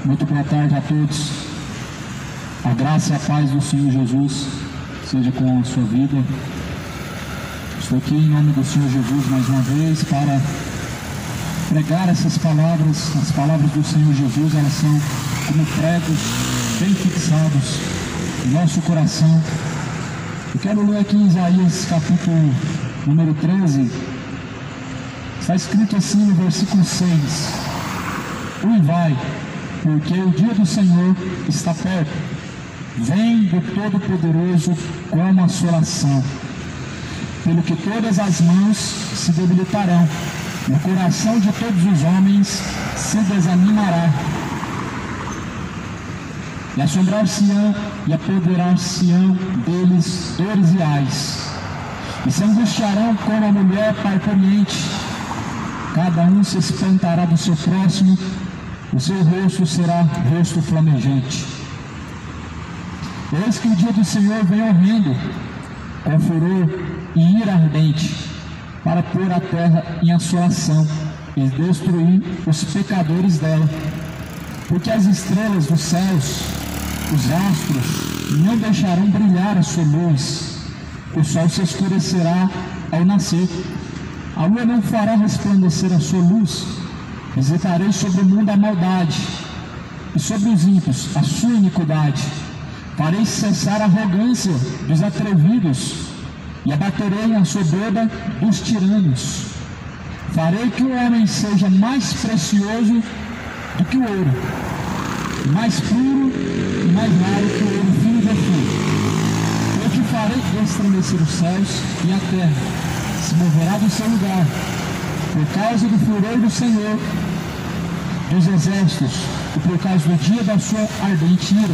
Muito boa tarde a todos. A graça e a paz do Senhor Jesus seja com a sua vida. Estou aqui em nome do Senhor Jesus mais uma vez para pregar essas palavras. As palavras do Senhor Jesus, elas são como pregos bem fixados no nosso coração. Eu quero ler aqui em Isaías capítulo número 13. Está escrito assim no versículo 6: Uivai, porque o dia do Senhor está perto. Vem do Todo-Poderoso como assolação, pelo que todas as mãos se debilitarão, e o coração de todos os homens se desanimará. E assombrar-se-ão e apoderar-se-ão deles dores e ais, e se angustiarão como a mulher parturiente. Cada um se espantará do seu próximo, o seu rosto será rosto flamejante. Eis que o dia do Senhor vem horrendo, com furor e ira ardente, para pôr a terra em assolação e destruir os pecadores dela. Porque as estrelas dos céus, os astros, não deixarão brilhar a sua luz, o sol se escurecerá ao nascer, a lua não fará resplandecer a sua luz. Visitarei sobre o mundo a maldade, e sobre os ímpios a sua iniquidade. Farei cessar a arrogância dos atrevidos, e abaterei a soberba dos tiranos. Farei que o homem seja mais precioso do que o ouro, mais puro e mais raro que o ouro fino de Ofir. Eu te farei estremecer os céus, e a terra se moverá do seu lugar, por causa do furor do Senhor dos exércitos, e por causa do dia da sua ardente ira.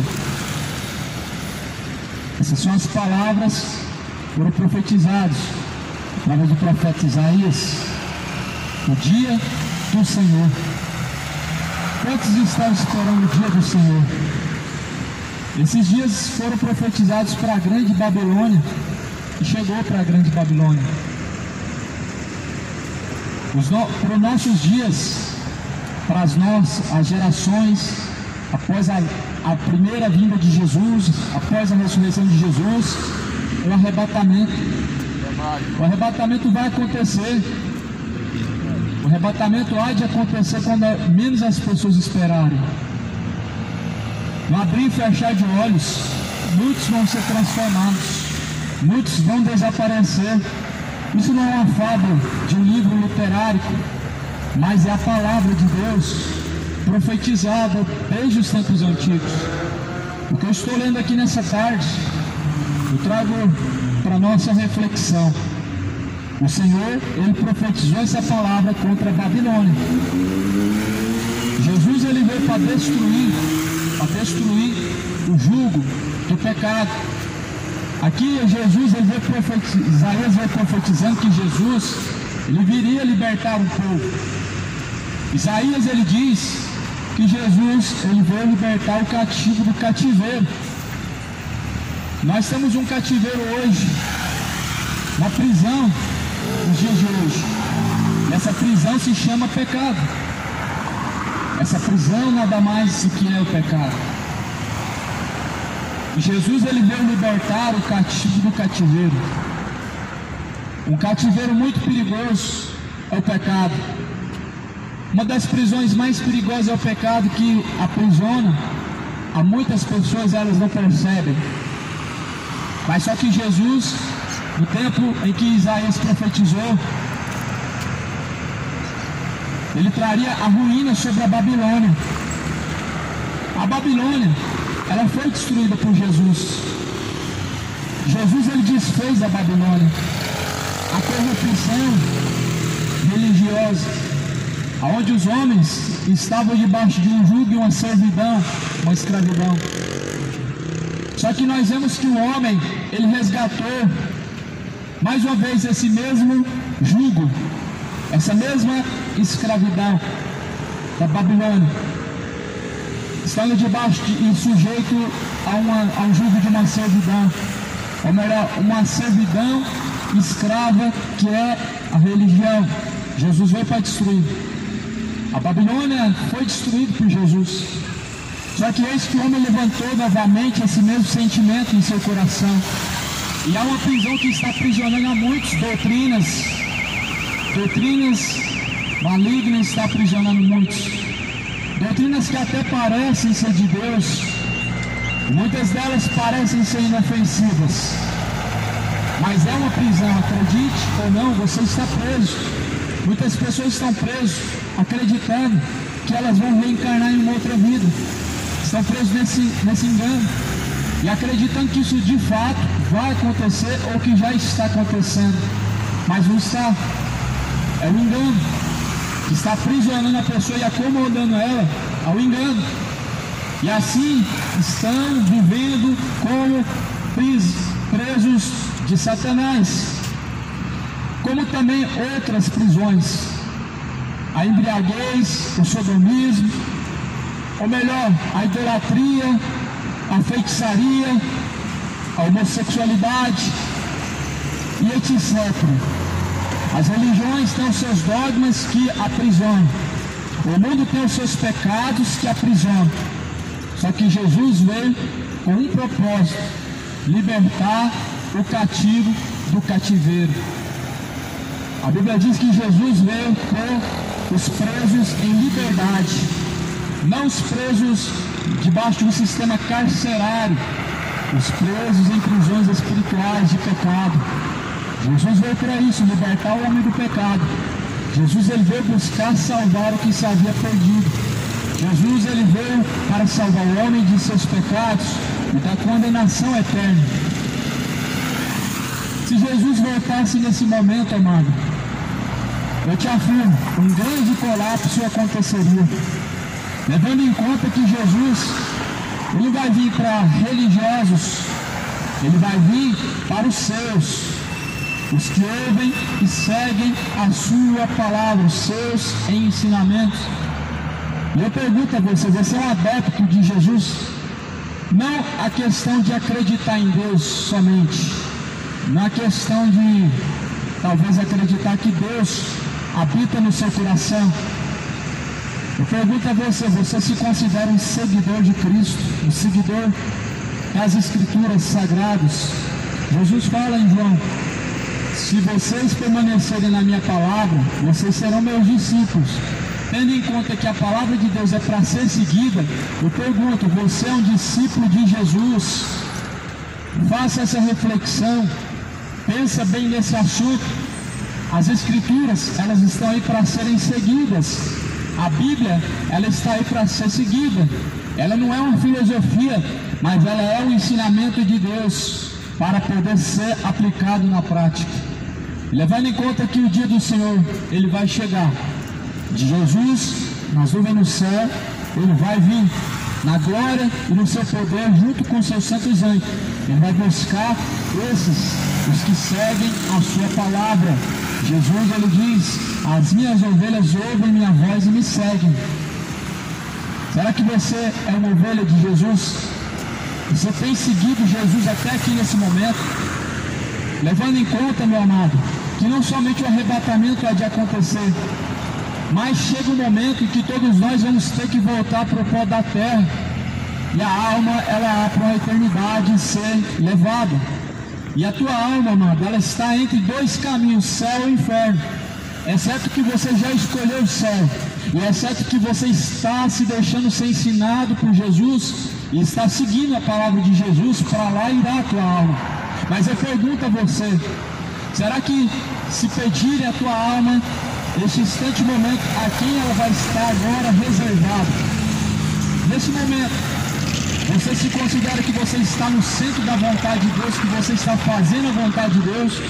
Essas são as palavras foram profetizados através do profeta Isaías. O dia do Senhor. Quantos estão esperando o dia do Senhor? Esses dias foram profetizados para a grande Babilônia, e chegou para a grande Babilônia. Para os nossos dias, para as gerações, após a primeira vinda de Jesus, após a ressurreição de Jesus, o arrebatamento. O arrebatamento vai acontecer. O arrebatamento há de acontecer quando menos as pessoas esperarem. No abrir e fechar de olhos, muitos vão ser transformados, muitos vão desaparecer. Isso não é uma fábula de um livro literário, mas é a palavra de Deus profetizada desde os tempos antigos. O que eu estou lendo aqui nessa tarde, eu trago para nossa reflexão. O Senhor, Ele profetizou essa palavra contra a Babilônia. Jesus, Ele veio para destruir o jugo do pecado. Aqui Jesus, Isaías veio profetizando que Jesus, Ele viria libertar o povo. Isaías, ele diz que Jesus, Ele veio libertar o cativo do cativeiro. Nós temos um cativeiro hoje, uma prisão nos dias de hoje. E essa prisão se chama pecado. Essa prisão nada mais do que é o pecado. E Jesus, Ele veio libertar o cativo do cativeiro. Um cativeiro muito perigoso é o pecado. Uma das prisões mais perigosas é o pecado, que aprisiona a muitas pessoas, elas não percebem. Mas só que Jesus, no tempo em que Isaías profetizou, Ele traria a ruína sobre a Babilônia. A Babilônia, ela foi destruída por Jesus. Jesus, Ele desfez a Babilônia. A corrupção religiosa, onde os homens estavam debaixo de um jugo e uma servidão, uma escravidão. Só que nós vemos que o homem, ele resgatou mais uma vez esse mesmo jugo, essa mesma escravidão da Babilônia, estando debaixo e sujeito a um jugo de uma servidão, ou melhor, uma servidão escrava, que é a religião. Jesus veio para destruir. A Babilônia foi destruída por Jesus. Só que eis que o homem levantou novamente esse mesmo sentimento em seu coração. E há uma prisão que está aprisionando a muitos. Doutrinas malignas está aprisionando muitos. Doutrinas que até parecem ser de Deus. Muitas delas parecem ser inofensivas. Mas é uma prisão, acredite ou não, você está preso. Muitas pessoas estão presas, acreditando que elas vão reencarnar em uma outra vida. Estão presos nesse engano. E acreditando que isso de fato vai acontecer ou que já está acontecendo. Mas não está. É um engano que está aprisionando a pessoa e acomodando ela ao engano. E assim estão vivendo como presos de Satanás. Como também outras prisões, a embriaguez, o sodomismo, ou melhor, a idolatria, a feitiçaria, a homossexualidade e etc. As religiões têm os seus dogmas que aprisionam, o mundo tem os seus pecados que aprisionam. Só que Jesus veio com um propósito: libertar o cativo do cativeiro. A Bíblia diz que Jesus veio com os presos em liberdade, não os presos debaixo de um sistema carcerário, os presos em prisões espirituais de pecado. Jesus veio para isso, libertar o homem do pecado. Jesus, ele veio buscar salvar o que se havia perdido. Jesus, ele veio para salvar o homem de seus pecados e da condenação eterna. Se Jesus voltasse nesse momento, amado, eu te afirmo, um grande colapso aconteceria. Levando em conta que Jesus, ele vai vir para religiosos, Ele vai vir para os seus, os que ouvem e seguem a sua palavra, os seus ensinamentos. E eu pergunto a você, você é um adepto de Jesus? Não a questão de acreditar em Deus somente, não a questão de talvez acreditar que Deus habita no seu coração. Eu pergunto a você, você se considera um seguidor de Cristo, um seguidor das Escrituras Sagradas? Jesus fala em João: se vocês permanecerem na minha palavra, vocês serão meus discípulos. Tendo em conta que a palavra de Deus é para ser seguida, eu pergunto, você é um discípulo de Jesus? Faça essa reflexão, pensa bem nesse assunto. As Escrituras, elas estão aí para serem seguidas. A Bíblia, ela está aí para ser seguida. Ela não é uma filosofia, mas ela é um ensinamento de Deus para poder ser aplicado na prática. Levando em conta que o dia do Senhor, ele vai chegar. De Jesus, nas nuvens no céu, ele vai vir na glória e no seu poder, junto com seus santos anjos. Ele vai buscar os que seguem a sua palavra. Jesus, ele diz: as minhas ovelhas ouvem minha voz e me seguem. Será que você é uma ovelha de Jesus? Você tem seguido Jesus até aqui nesse momento? Levando em conta, meu amado, que não somente o arrebatamento há de acontecer, mas chega um momento em que todos nós vamos ter que voltar para o pó da terra, e a alma, ela há para uma eternidade ser levada. E a tua alma, amado, ela está entre dois caminhos, céu e inferno. É certo que você já escolheu o céu, e é certo que você está se deixando ser ensinado por Jesus, e está seguindo a palavra de Jesus, para lá irá a tua alma. Mas eu pergunto a você, será que se pedirem a tua alma, nesse instante momento, a quem ela vai estar agora reservada? Nesse momento, você se considera que você está no centro da vontade de Deus, que você está fazendo a vontade de Deus,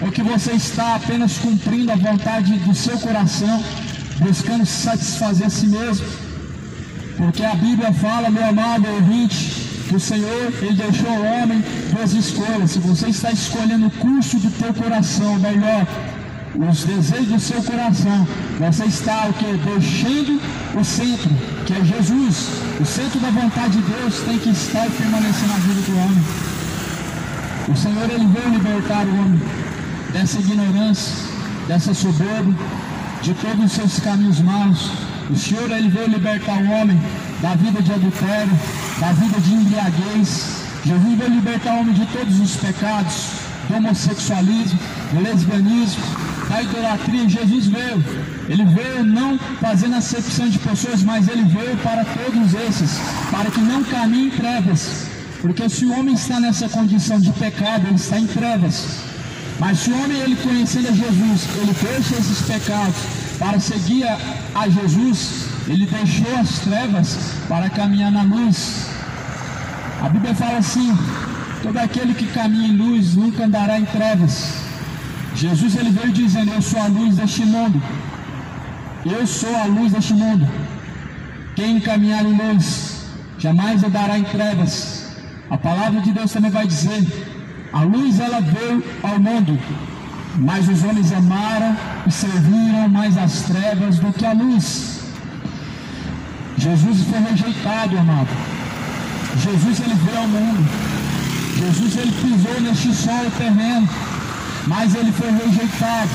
ou que você está apenas cumprindo a vontade do seu coração, buscando satisfazer a si mesmo? Porque a Bíblia fala, meu amado ouvinte, que o Senhor, ele deixou ao homem duas escolhas. Se você está escolhendo o curso do teu coração, melhor, os desejos do seu coração, você está o que? Deixando o centro, que é Jesus. O centro da vontade de Deus tem que estar e permanecer na vida do homem. O Senhor, ele veio libertar o homem dessa ignorância, dessa soberba, de todos os seus caminhos maus. O Senhor, ele veio libertar o homem da vida de adultério, da vida de embriaguez. Jesus veio libertar o homem de todos os pecados, do homossexualismo, do lesbianismo, da idolatria. Jesus veio, ele veio não fazendo acepção de pessoas, mas ele veio para todos esses, para que não caminhem em trevas. Porque se o homem está nessa condição de pecado, ele está em trevas. Mas se o homem, ele conhecendo a Jesus, ele deixa esses pecados para seguir a Jesus, ele deixou as trevas para caminhar na luz. A Bíblia fala assim: todo aquele que caminha em luz nunca andará em trevas. Jesus, ele veio dizendo: eu sou a luz deste mundo. Eu sou a luz deste mundo. Quem caminhar em luz jamais andará em trevas. A palavra de Deus também vai dizer: a luz, ela veio ao mundo, mas os homens amaram e serviram mais as trevas do que a luz. Jesus foi rejeitado, amado. Jesus, ele veio ao mundo. Jesus, ele pisou neste solo terreno, mas ele foi rejeitado.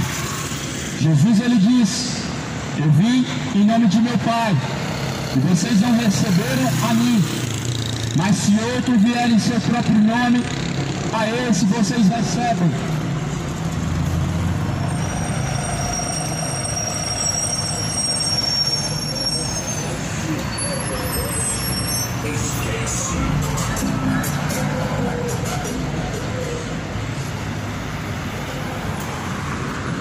Jesus, ele disse: eu vim em nome de meu Pai, e vocês não receberam a mim. Mas se outro vier em seu próprio nome, a esse vocês recebem.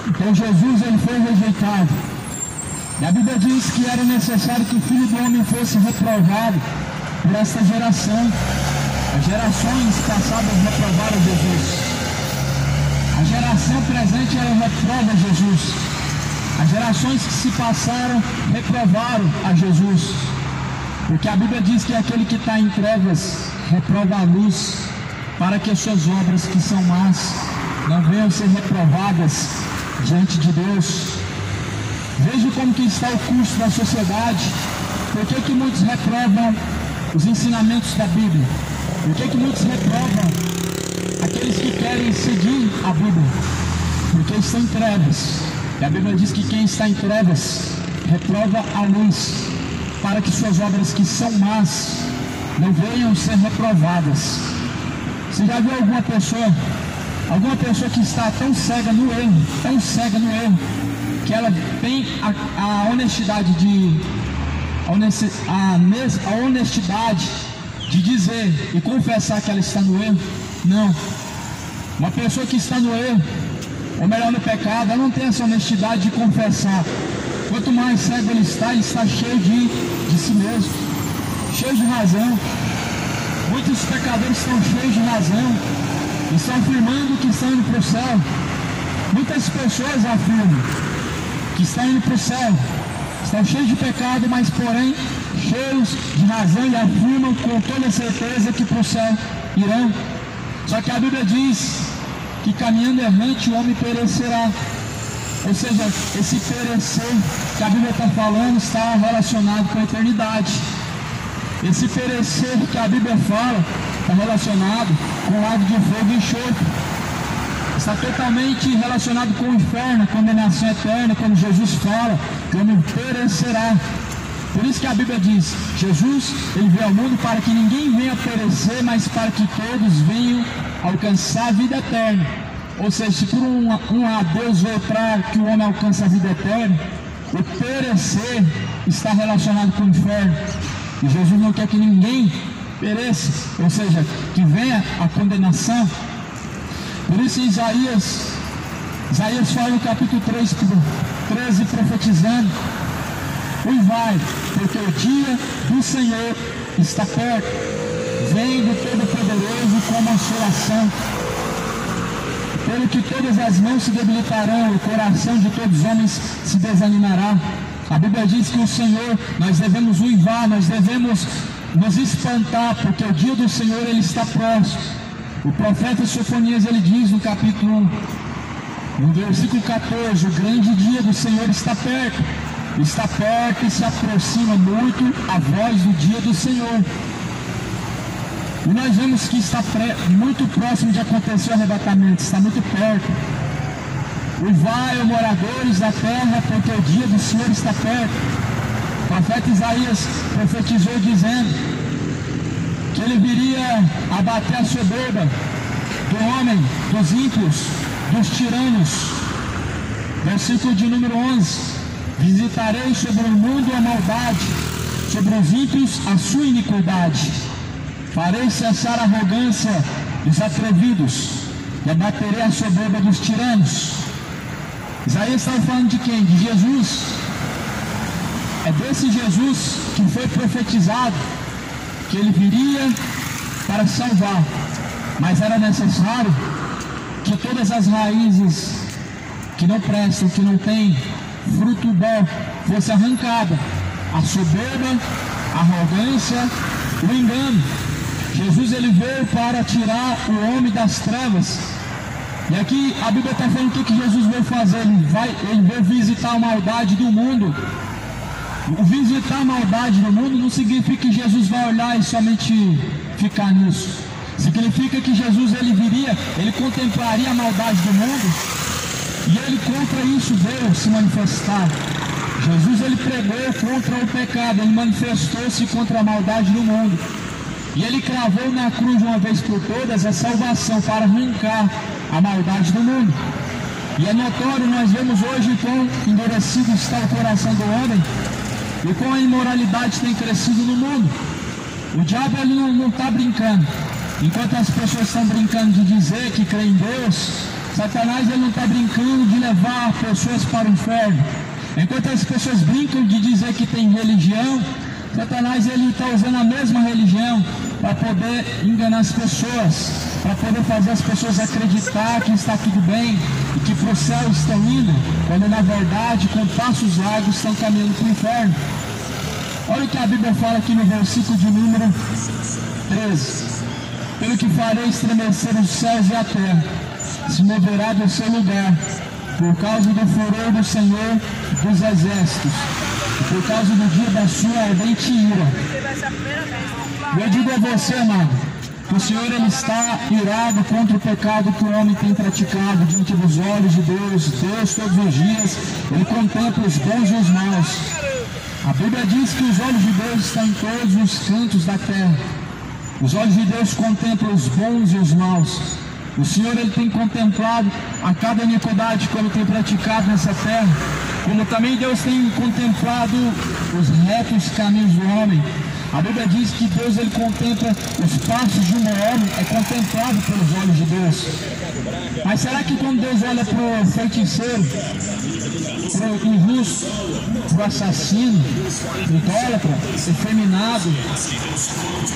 Então Jesus, ele foi rejeitado. E a Bíblia diz que era necessário que o Filho do Homem fosse reprovado por esta geração. As gerações passadas reprovaram Jesus. A geração presente, ela reprova Jesus. As gerações que se passaram reprovaram a Jesus. Porque a Bíblia diz que aquele que está em trevas reprova a luz. para que as suas obras que são más não venham ser reprovadas diante de Deus. Veja como que está o curso da sociedade. Por que muitos reprovam os ensinamentos da Bíblia? Por que muitos reprovam aqueles que querem seguir a Bíblia? Porque estão em trevas. E a Bíblia diz que quem está em trevas reprova a luz, para que suas obras que são más não venham ser reprovadas. Você já viu alguma pessoa que está tão cega no erro, que ela tem a honestidade de dizer e confessar que ela está no erro? Não. Uma pessoa que está no erro, ou melhor, no pecado, ela não tem essa honestidade de confessar. Quanto mais cego ele está cheio de si mesmo, cheio de razão. Muitos pecadores estão cheios de razão, estão afirmando que estão indo para o céu. Muitas pessoas afirmam que estão indo para o céu, estão cheios de pecado, mas porém cheios de razão, e afirmam com toda certeza que para o céu irão. Só que a Bíblia diz que caminhando errante o homem perecerá. Ou seja, esse perecer que a Bíblia está falando está relacionado com a eternidade. Esse perecer que a Bíblia fala está relacionado com o lago de fogo e enxofre. Está totalmente relacionado com o inferno, a condenação eterna, quando Jesus fala que o homem perecerá. Por isso que a Bíblia diz, Jesus, ele veio ao mundo para que ninguém venha perecer, mas para que todos venham alcançar a vida eterna. Ou seja, se por um Deus veio para que o homem alcance a vida eterna, o perecer está relacionado com o inferno. E Jesus não quer que ninguém pereça, ou seja, que venha a condenação. Por isso Isaías fala no capítulo 13, profetizando: uivai, porque o dia do Senhor está perto, vem do Todo-Poderoso com uma consolação. Pelo que todas as mãos se debilitarão, o coração de todos os homens se desanimará. A Bíblia diz que o Senhor, nós devemos uivar, nós devemos nos espantar, porque o dia do Senhor ele está próximo. O profeta Sofonias ele diz no capítulo 1, no versículo 14, o grande dia do Senhor está perto e se aproxima muito a voz do dia do Senhor. E nós vemos que está muito próximo de acontecer o arrebatamento, está muito perto. Uivai, moradores da terra, porque o dia do Senhor está perto. O profeta Isaías profetizou dizendo que ele viria abater a soberba do homem, dos ímpios, dos tiranos. Versículo de número 11: visitarei sobre o mundo a maldade, sobre os ímpios a sua iniquidade. Farei cessar a arrogância dos atrevidos e abaterei a soberba dos tiranos. Isaías estava falando de quem? De Jesus. É desse Jesus que foi profetizado que ele viria para salvar, mas era necessário que todas as raízes que não prestam, que não têm fruto bom, fosse arrancada: a soberba, a arrogância, o engano. Jesus ele veio para tirar o homem das trevas. E aqui a Bíblia está falando o que Jesus veio fazer. Ele veio visitar a maldade do mundo. O visitar a maldade do mundo não significa que Jesus vai olhar e somente ficar nisso. Significa que Jesus ele viria, ele contemplaria a maldade do mundo, e ele contra isso veio se manifestar. Jesus ele pregou contra o pecado, ele manifestou-se contra a maldade do mundo. E ele cravou na cruz de uma vez por todas a salvação para arrancar a maldade do mundo. E é notório, nós vemos hoje quão endurecido está o coração do homem e como a imoralidade tem crescido no mundo. O diabo ele não está brincando. Enquanto as pessoas estão brincando de dizer que creem em Deus, Satanás ele não está brincando de levar pessoas para o inferno. Enquanto as pessoas brincam de dizer que tem religião, Satanás ele está usando a mesma religião para poder enganar as pessoas, para poder fazer as pessoas acreditar que está tudo bem e que para o céu estão indo, quando na verdade com passos largos estão caminhando para o inferno. Olha o que a Bíblia fala aqui no versículo de número 13: pelo que farei estremecer os céus e a terra, se moverá do seu lugar, por causa do furor do Senhor dos exércitos, e por causa do dia da sua ardente ira. Eu digo a você, amado, que o Senhor ele está irado contra o pecado que o homem tem praticado diante dos olhos de Deus. Deus todos os dias, ele contempla os bons e os maus. A Bíblia diz que os olhos de Deus estão em todos os cantos da terra. Os olhos de Deus contemplam os bons e os maus. O Senhor ele tem contemplado a cada iniquidade como tem praticado nessa terra, como também Deus tem contemplado os retos caminhos do homem. A Bíblia diz que Deus ele contempla os passos de um homem, é contemplado pelos olhos de Deus. Mas será que quando Deus olha para o feiticeiro, para o injusto, para o assassino, idólatra, efeminado,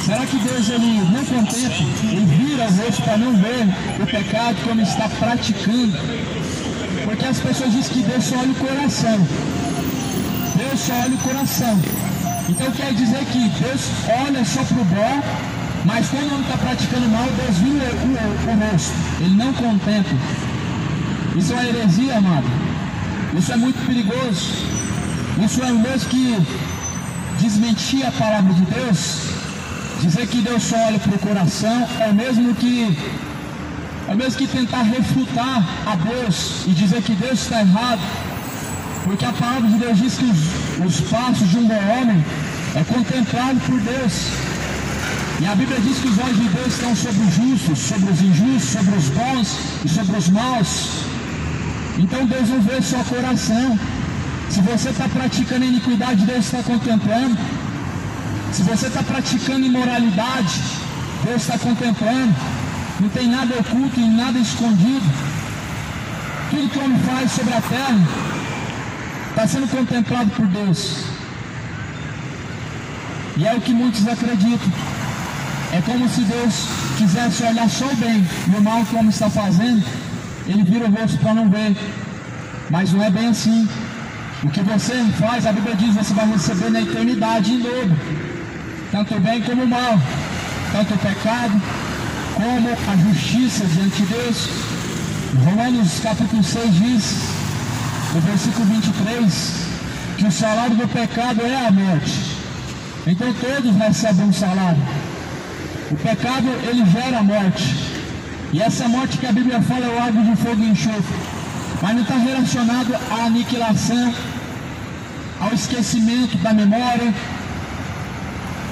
será que Deus ele não contempla? Ele vira o rosto para não ver o pecado que o homem está praticando? Porque as pessoas dizem que Deus só olha o coração. Deus só olha o coração. Então quer dizer que Deus olha só para o bom, mas quando o homem está praticando mal, Deus vira o rosto. Ele não contempla. Isso é uma heresia, amado. Isso é muito perigoso. Isso é o mesmo que desmentir a palavra de Deus. Dizer que Deus só olha para o coração é o mesmo que tentar refutar a Deus e dizer que Deus está errado. Porque a palavra de Deus diz que os passos de um bom homem é contemplado por Deus. E a Bíblia diz que os olhos de Deus estão sobre os justos, sobre os injustos, sobre os bons e sobre os maus. Então Deus não vê só o coração. Se você está praticando iniquidade, Deus está contemplando. Se você está praticando imoralidade, Deus está contemplando. Não tem nada oculto e nada escondido. Tudo que o homem faz sobre a terra está sendo contemplado por Deus. E é o que muitos acreditam. É como se Deus quisesse olhar só o bem e o mal que o homem está fazendo, ele vira o rosto para não ver. Mas não é bem assim. O que você faz, a Bíblia diz, você vai receber na eternidade em dobro. Tanto o bem como o mal. Tanto o pecado como a justiça diante de Deus. Romanos capítulo 6 diz, no versículo 23, que o salário do pecado é a morte. Então todos recebem um salário. O pecado ele gera a morte. E essa morte que a Bíblia fala é o lago de fogo e enxofre. Mas não está relacionado à aniquilação, ao esquecimento da memória,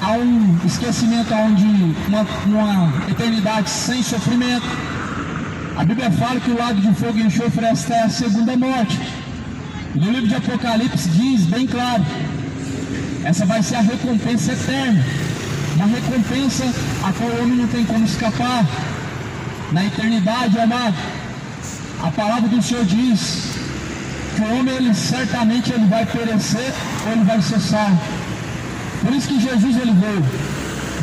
a um esquecimento onde uma eternidade sem sofrimento. A Bíblia fala que o lago de fogo e enxofre esta é a segunda morte. E no livro de Apocalipse diz bem claro, essa vai ser a recompensa eterna, uma recompensa a qual o homem não tem como escapar. Na eternidade, amado, a palavra do Senhor diz que o homem ele certamente ele vai perecer ou ele vai ser salvo. Por isso que Jesus ele veio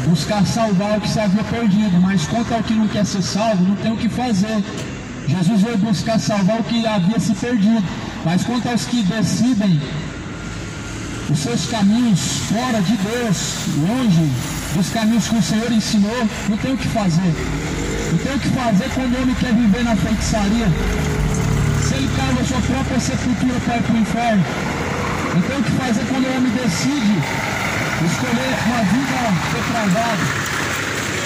buscar salvar o que se havia perdido, mas quanto ao que não quer ser salvo, não tem o que fazer. Jesus veio buscar salvar o que havia se perdido, mas quanto aos que decidem os seus caminhos fora de Deus, longe dos caminhos que o Senhor ensinou, não tem o que fazer. Não tem o que fazer quando o homem quer viver na feitiçaria. Se ele cava a sua própria sepultura para ir para o inferno, não tem o que fazer quando o homem decide escolher uma vida depravada,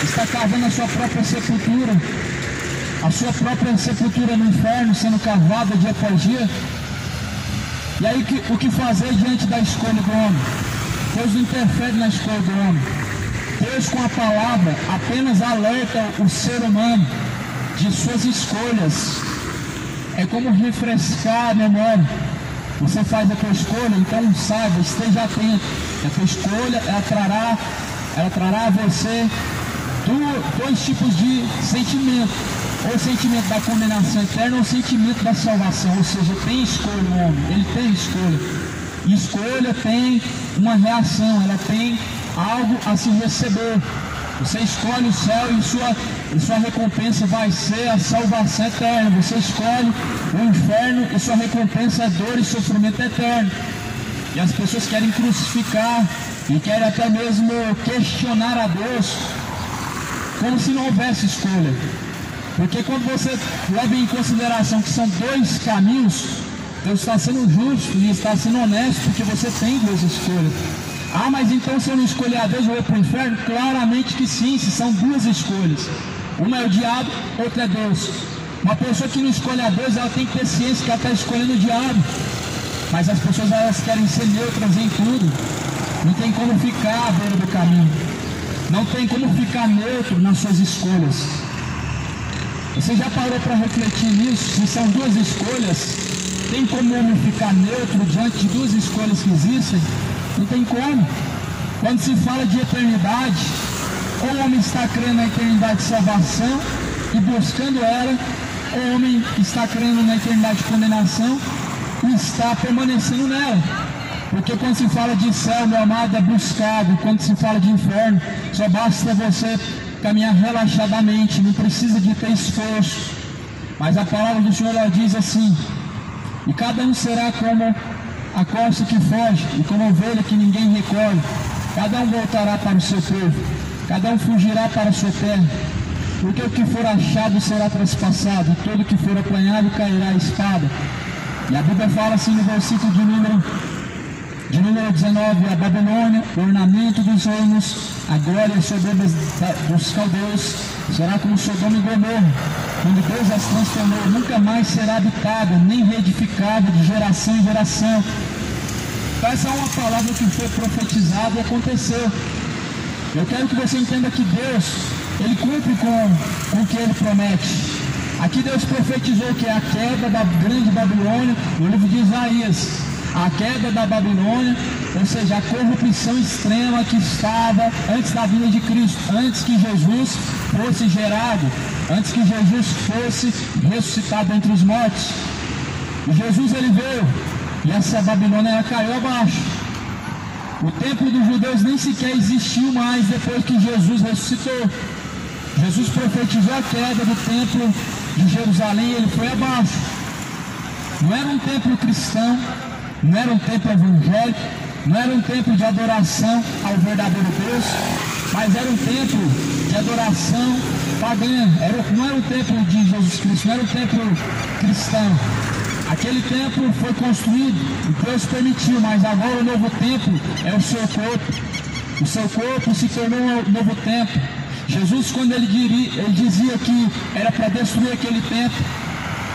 está cavando a sua própria sepultura no inferno, sendo cavada dia após dia. E aí o que fazer diante da escolha do homem? Deus não interfere na escolha do homem. Deus com a palavra apenas alerta o ser humano de suas escolhas. É como refrescar a memória. Você faz a tua escolha, então saiba, esteja atento. A tua escolha ela trará a você dois tipos de sentimento. Ou o sentimento da condenação eterna ou o sentimento da salvação. Ou seja, tem escolha o homem, ele tem escolha. E escolha tem uma reação, ela tem algo a se receber. Você escolhe o céu e sua recompensa vai ser a salvação eterna. Você escolhe o inferno e sua recompensa é dor e sofrimento eterno. E as pessoas querem crucificar e querem até mesmo questionar a Deus. como se não houvesse escolha. Porque quando você leva em consideração que são dois caminhos, Deus está sendo justo e está sendo honesto, porque você tem duas escolhas. Ah, mas então se eu não escolher a Deus eu vou para o inferno? Claramente que sim, se são duas escolhas. Uma é o diabo, outra é Deus. Uma pessoa que não escolhe a Deus, ela tem que ter ciência que ela está escolhendo o diabo. Mas as pessoas, elas querem ser neutras em tudo. Não tem como ficar à beira do caminho. Não tem como ficar neutro nas suas escolhas. Você já parou para refletir nisso? Se são duas escolhas, tem como o homem ficar neutro diante de duas escolhas que existem? Não tem como. Quando se fala de eternidade, ou o homem está crendo na eternidade de salvação e buscando ela, ou o homem está crendo na eternidade de condenação e está permanecendo nela. Porque quando se fala de céu, meu amado, é buscado. Quando se fala de inferno, só basta você caminhar relaxadamente, não precisa de ter esforço. Mas a palavra do Senhor, ela diz assim: e cada um será como a corça que foge, e como ovelha que ninguém recolhe. Cada um voltará para o seu povo, cada um fugirá para a sua terra. Porque o que for achado será traspassado, e todo o que for apanhado cairá a espada. E a Bíblia fala assim no versículo de número 19: a Babilônia, o ornamento dos reinos, a glória e soberba dos caldeus, será como Sodoma e Gomorra, quando Deus as transformou, nunca mais será habitada, nem reedificada de geração em geração. Então essa é uma palavra que foi profetizada e aconteceu. Eu quero que você entenda que Deus, Ele cumpre com o que Ele promete. Aqui Deus profetizou que é a queda da grande Babilônia, no livro de Isaías. A queda da Babilônia, ou seja, a corrupção extrema que estava antes da vinda de Cristo, antes que Jesus fosse gerado, antes que Jesus fosse ressuscitado entre os mortos. E Jesus, ele veio, e essa Babilônia, ela caiu abaixo. O templo dos judeus nem sequer existiu mais depois que Jesus ressuscitou. Jesus profetizou a queda do templo de Jerusalém, ele foi abaixo. Não era um templo cristão, não era um templo evangélico, não era um templo de adoração ao verdadeiro Deus, mas era um templo de adoração pagã. Não era um templo de Jesus Cristo, não era um templo cristão. Aquele templo foi construído, e Deus permitiu, mas agora o novo templo é o seu corpo. O seu corpo se tornou um novo templo. Jesus, quando ele dizia que era para destruir aquele templo,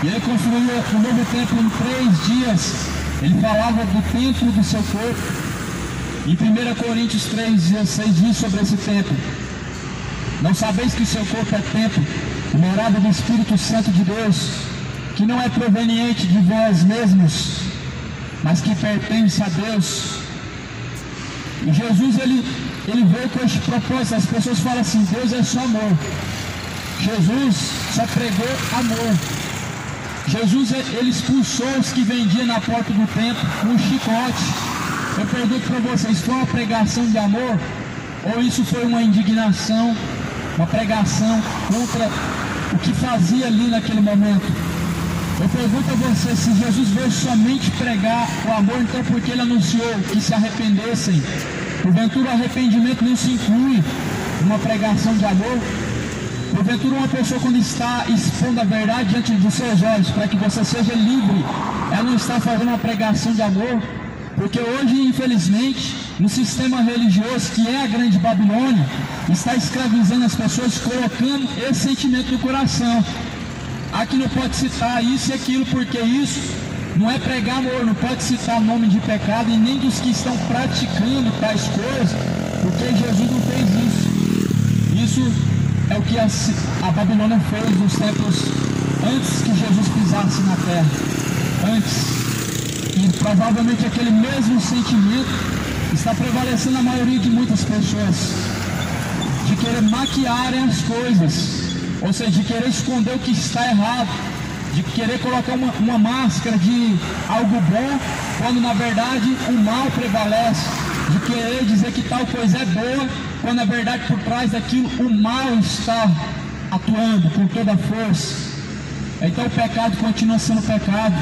e ele construiu um novo templo em 3 dias, ele falava do templo do seu corpo. Em 1 Coríntios 3,16 diz sobre esse templo: não sabeis que o seu corpo é templo, morada do Espírito Santo de Deus, que não é proveniente de vós mesmos, mas que pertence a Deus. E Jesus, ele veio com esse propósito. As pessoas falam assim: Deus é só amor. Jesus só pregou amor. Jesus, ele expulsou os que vendiam na porta do templo com um chicote. Eu pergunto para vocês, foi uma pregação de amor? Ou isso foi uma indignação, uma pregação contra o que fazia ali naquele momento? Eu pergunto a você, se Jesus veio somente pregar o amor, então por que ele anunciou que se arrependessem? Porventura o arrependimento não se inclui numa pregação de amor? Porventura uma pessoa, quando está expondo a verdade diante dos seus olhos, para que você seja livre, ela não está fazendo uma pregação de amor? Porque hoje, infelizmente, no sistema religioso, que é a grande Babilônia, está escravizando as pessoas, colocando esse sentimento no coração. Aqui não pode citar isso e aquilo, porque isso não é pregar amor. Não pode citar nome de pecado e nem dos que estão praticando tais coisas, porque Jesus não fez isso. Isso é o que a Babilônia fez nos tempos antes que Jesus pisasse na terra. Antes. E provavelmente aquele mesmo sentimento está prevalecendo na maioria de muitas pessoas, de querer maquiarem as coisas, ou seja, de querer esconder o que está errado, de querer colocar uma máscara de algo bom, quando na verdade o mal prevalece, de querer dizer que tal coisa é boa, quando na verdade por trás daquilo o mal está atuando com toda a força. Então o pecado continua sendo pecado.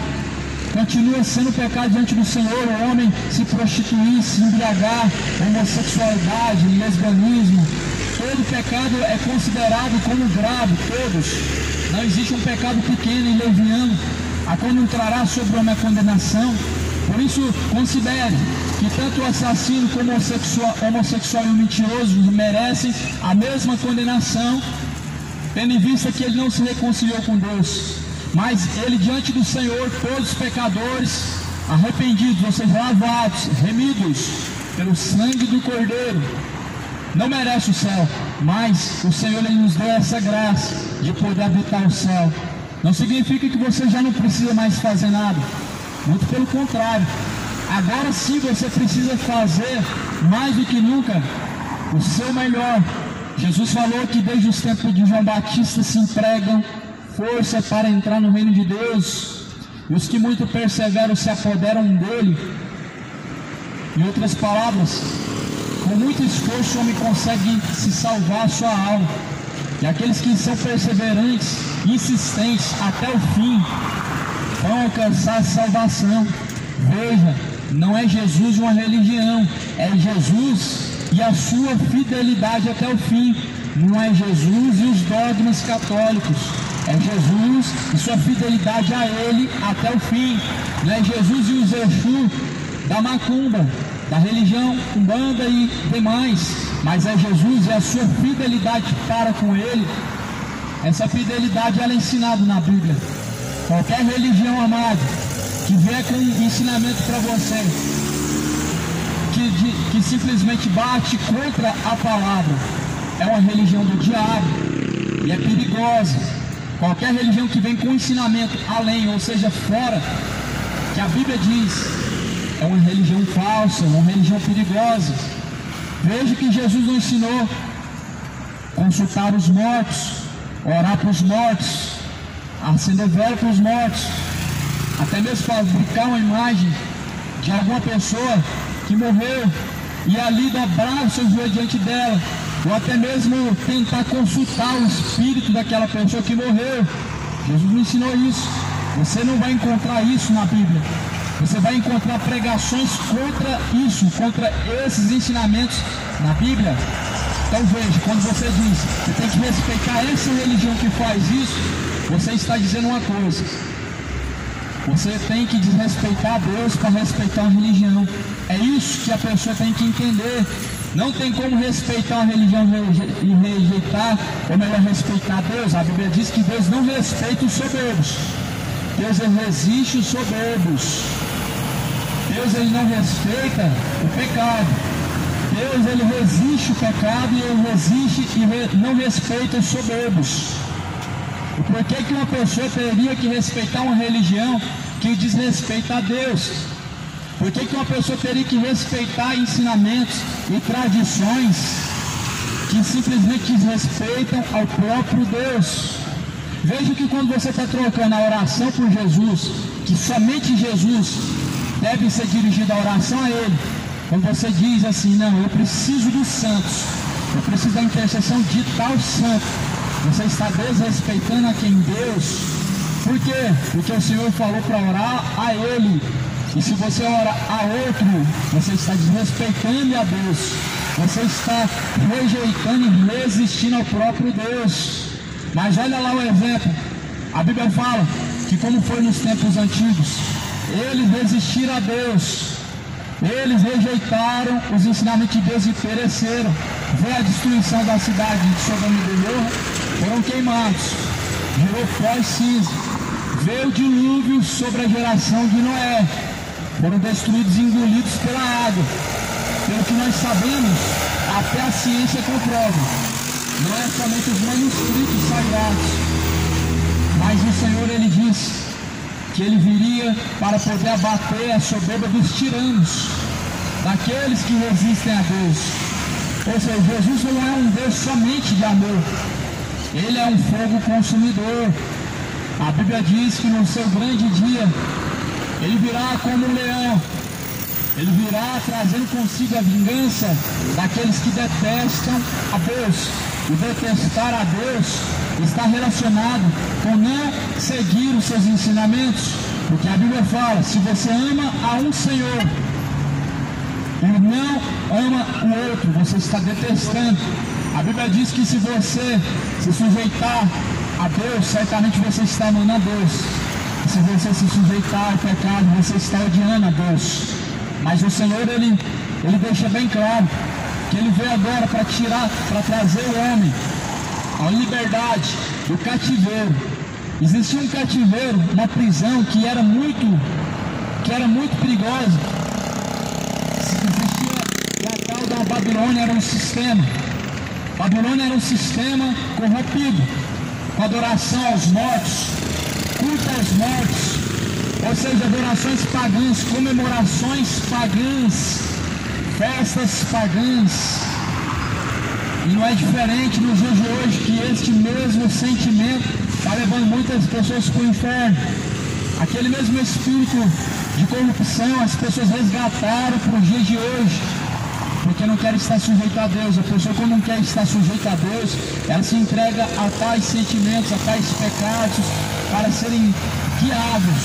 Continua sendo pecado diante do Senhor o homem se prostituir, se embriagar, homossexualidade, lesbianismo, todo pecado é considerado como grave, todos. Não existe um pecado pequeno e leviano, a qual não trará sobre uma condenação. Por isso, considere que tanto o assassino como o homossexual e o mentiroso merecem a mesma condenação, tendo em vista que ele não se reconciliou com Deus. Mas ele, diante do Senhor, todos os pecadores, arrependidos, ou seja, lavados, remidos pelo sangue do Cordeiro, não merece o céu, mas o Senhor ele nos deu essa graça de poder habitar o céu. Não significa que você já não precisa mais fazer nada, muito pelo contrário. Agora sim você precisa fazer mais do que nunca o seu melhor. Jesus falou que desde os tempos de João Batista se empregam força para entrar no reino de Deus, e os que muito perseveram se apoderam dele. Em outras palavras, com muito esforço o homem consegue se salvar a sua alma, e aqueles que são perseverantes, insistentes até o fim, vão alcançar a salvação. Veja, não é Jesus uma religião, é Jesus e a sua fidelidade até o fim. Não é Jesus e os dogmas católicos, é Jesus e sua fidelidade a Ele até o fim. Não é Jesus e os Exu da macumba, da religião umbanda e demais, mas é Jesus e a sua fidelidade para com Ele. Essa fidelidade ela é ensinada na Bíblia. Qualquer religião, amado, que vier com um ensinamento para você, que simplesmente bate contra a palavra, é uma religião do diabo e é perigosa. Qualquer religião que vem com um ensinamento além, ou seja, fora, que a Bíblia diz, é uma religião falsa, uma religião perigosa. Veja que Jesus nos ensinou consultar os mortos, orar para os mortos, acender vela para os mortos, até mesmo fabricar uma imagem de alguma pessoa que morreu e ali dobrar o seu joelho diante dela, ou até mesmo tentar consultar o espírito daquela pessoa que morreu. Jesus nos ensinou isso. Você não vai encontrar isso na Bíblia. Você vai encontrar pregações contra isso, contra esses ensinamentos na Bíblia. Então veja, quando você diz que tem que respeitar essa religião que faz isso, você está dizendo uma coisa: você tem que desrespeitar Deus para respeitar a religião. É isso que a pessoa tem que entender. Não tem como respeitar a religião e rejeitar, ou melhor, respeitar Deus. A Bíblia diz que Deus não respeita os soberbos. Deus ele resiste os soberbos. Deus ele não respeita o pecado. Deus ele resiste o pecado e ele resiste e não respeita os soberbos. E por que uma pessoa teria que respeitar uma religião que desrespeita a Deus? Por que uma pessoa teria que respeitar ensinamentos e tradições que simplesmente desrespeitam ao próprio Deus? Veja que quando você está trocando a oração por Jesus, que somente Jesus deve ser dirigida a oração a Ele, quando você diz assim, não, eu preciso dos santos, eu preciso da intercessão de tal santo, você está desrespeitando a quem? Deus. Por quê? Porque o Senhor falou para orar a Ele. E se você ora a outro, você está desrespeitando a Deus. Você está rejeitando e resistindo ao próprio Deus. Mas olha lá o exemplo. A Bíblia fala que como foi nos tempos antigos, eles resistiram a Deus. Eles rejeitaram os ensinamentos de Deus e pereceram. Veio a destruição da cidade de Sodoma e Gomorra, foram queimados, virou pó e cinza. Veio o dilúvio sobre a geração de Noé, foram destruídos e engolidos pela água. Pelo que nós sabemos, até a ciência comprova, não é somente os manuscritos sagrados, mas o Senhor ele disse que ele viria para poder abater a soberba dos tiranos, daqueles que resistem a Deus. Ou seja, Jesus não é um Deus somente de amor, Ele é um fogo consumidor. A Bíblia diz que no seu grande dia, Ele virá como um leão, Ele virá trazendo consigo a vingança daqueles que detestam a Deus. E detestar a Deus está relacionado com não seguir os seus ensinamentos, porque a Bíblia fala, se você ama a um Senhor e não ama o outro, você está detestando. A Bíblia diz que se você se sujeitar a Deus, certamente você está amando a Deus. Se você se sujeitar ao pecado, você está odiando a Deus. Mas o Senhor, Ele deixa bem claro que Ele veio agora para trazer o homem à liberdade do cativeiro. Existia um cativeiro, uma prisão que era muito perigosa. Existia a tal da Babilônia, era um sistema. Babilônia era um sistema corrompido, com adoração aos mortos, culto aos mortos, ou seja, adorações pagãs, comemorações pagãs, festas pagãs. E não é diferente nos dias de hoje, que este mesmo sentimento está levando muitas pessoas para o inferno. Aquele mesmo espírito de corrupção, as pessoas resgataram para os dias de hoje, porque não querem estar sujeito a Deus. A pessoa, quando não quer estar sujeita a Deus, ela se entrega a tais sentimentos, a tais pecados, para serem guiados.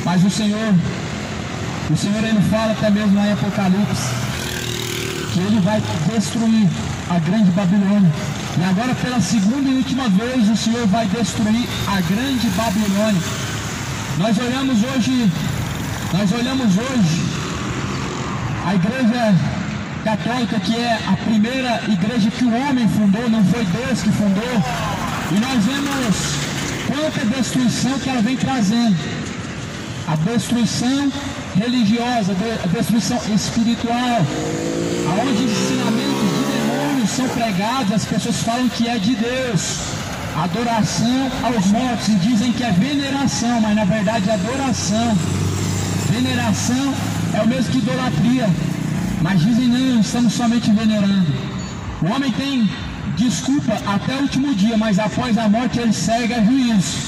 Mas o Senhor Ele fala até mesmo lá em Apocalipse, que Ele vai destruir a grande Babilônia. E agora, pela segunda e última vez, o Senhor vai destruir a grande Babilônia. Nós olhamos hoje a Igreja Católica, que é a primeira igreja que o homem fundou, não foi Deus que fundou. E nós vemos quanta destruição que ela vem trazendo. A destruição religiosa, a destruição espiritual, aonde ensinamentos de demônios são pregados, as pessoas falam que é de Deus. Adoração aos mortos, e dizem que é veneração, mas na verdade é adoração. Veneração é o mesmo que idolatria, mas dizem não, estamos somente venerando. O homem tem desculpa até o último dia, mas após a morte ele segue a juízo.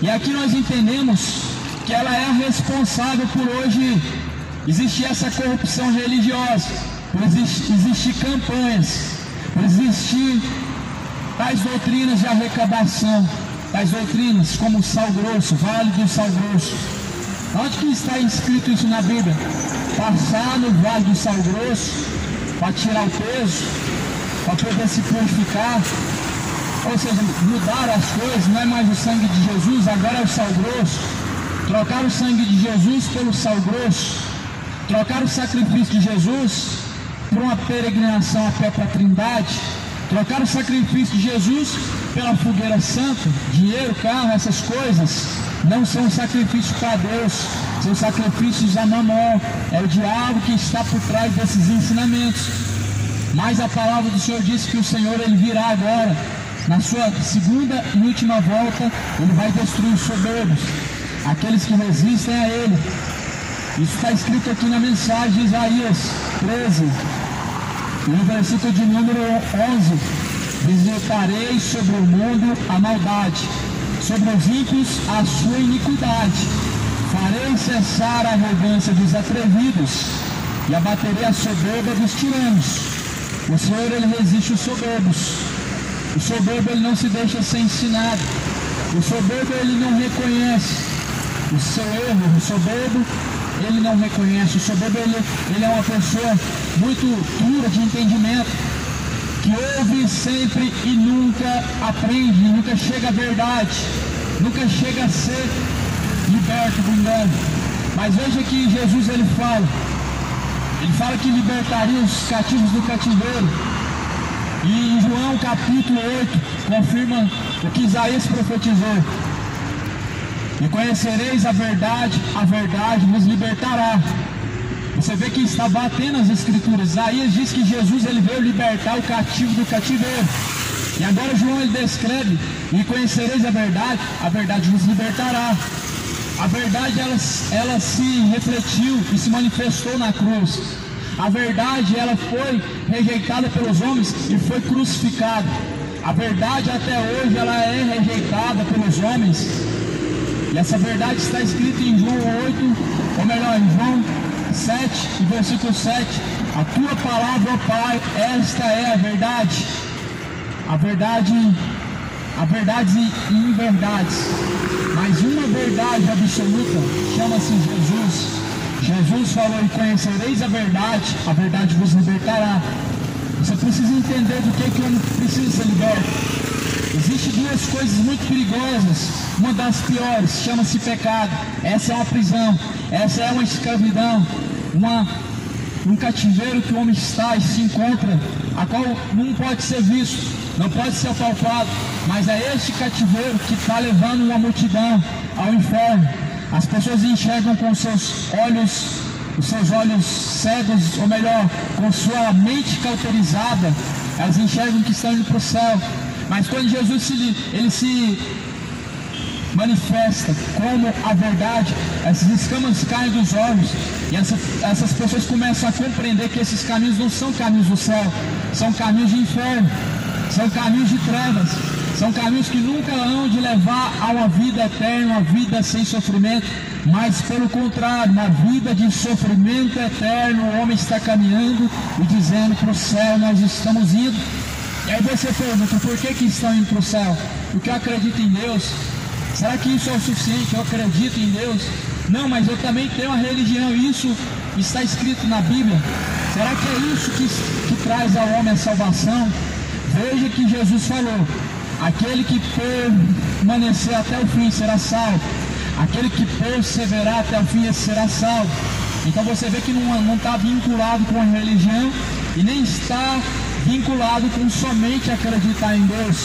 E aqui nós entendemos que ela é a responsável por hoje existir essa corrupção religiosa, por existir campanhas, por existir tais doutrinas de arrecadação, tais doutrinas como o sal grosso, vale do sal grosso. Onde que está escrito isso na Bíblia? Passar no vale do sal grosso para tirar o peso, para poder se purificar, ou seja, mudar as coisas. Não é mais o sangue de Jesus, agora é o sal grosso. Trocar o sangue de Jesus pelo sal grosso, trocar o sacrifício de Jesus por uma peregrinação a pé para a Trindade, trocar o sacrifício de Jesus pela fogueira santa, dinheiro, carro, essas coisas não são sacrifícios para Deus, são sacrifícios a Mamon. É o diabo que está por trás desses ensinamentos. Mas a palavra do Senhor diz que o Senhor Ele virá agora, na sua segunda e última volta. Ele vai destruir os soberbos, aqueles que resistem a Ele. Isso está escrito aqui na mensagem de Isaías 13, no versículo de número 11: visitarei sobre o mundo a maldade, sobre os ímpios a sua iniquidade. Farei cessar a arrogância dos atrevidos e abaterei a soberba dos tiranos. O Senhor Ele resiste os soberbos. O soberbo Ele não se deixa ser ensinado. O soberbo Ele não reconhece o seu erro. O soberbo Ele não reconhece. O soberbo ele é uma pessoa muito dura de entendimento, que ouve sempre e nunca aprende, nunca chega à verdade, nunca chega a ser liberto do engano. Mas veja que Jesus ele fala que libertaria os cativos do cativeiro. E em João capítulo 8 confirma o que Isaías profetizou: e conhecereis a verdade vos libertará. Você vê que está batendo as escrituras. Isaías diz que Jesus ele veio libertar o cativo do cativeiro. E agora João ele descreve: e conhecereis a verdade vos libertará. A verdade ela se refletiu e se manifestou na cruz. A verdade ela foi rejeitada pelos homens e foi crucificada. A verdade até hoje ela é rejeitada pelos homens. E essa verdade está escrita em João 8, ou melhor, em João 7, versículo 7. A tua palavra, ó Pai, esta é a verdade. A verdade e inverdades. Mas uma verdade absoluta chama-se Jesus. Jesus falou: e conhecereis a verdade vos libertará. Você precisa entender do que o homem precisa ser liberto. Existem duas coisas muito perigosas. Uma das piores chama-se pecado. Essa é uma prisão, essa é uma escravidão, um cativeiro que o homem está e se encontra, a qual não pode ser visto, não pode ser apalpado, mas é este cativeiro que está levando uma multidão ao inferno. As pessoas enxergam com os seus olhos cegos, ou melhor, com sua mente cauterizada, elas enxergam que estão indo para o céu. Mas quando Jesus se manifesta como a verdade, essas escamas caem dos olhos e essas pessoas começam a compreender que esses caminhos não são caminhos do céu, são caminhos de inferno, são caminhos de trevas, são caminhos que nunca hão de levar a uma vida eterna, uma vida sem sofrimento, mas pelo contrário, uma vida de sofrimento eterno. O homem está caminhando e dizendo: para o céu nós estamos indo. E aí você pergunta: por que estão indo para o céu? Porque eu acredito em Deus. Será que isso é o suficiente? Eu acredito em Deus. Não, mas eu também tenho uma religião. Isso está escrito na Bíblia. Será que é isso que traz ao homem a salvação? Veja que Jesus falou: aquele que permanecer até o fim será salvo. Aquele que perseverar até o fim, esse será salvo. Então você vê que não está vinculado com a religião e nem está vinculado com somente acreditar em Deus.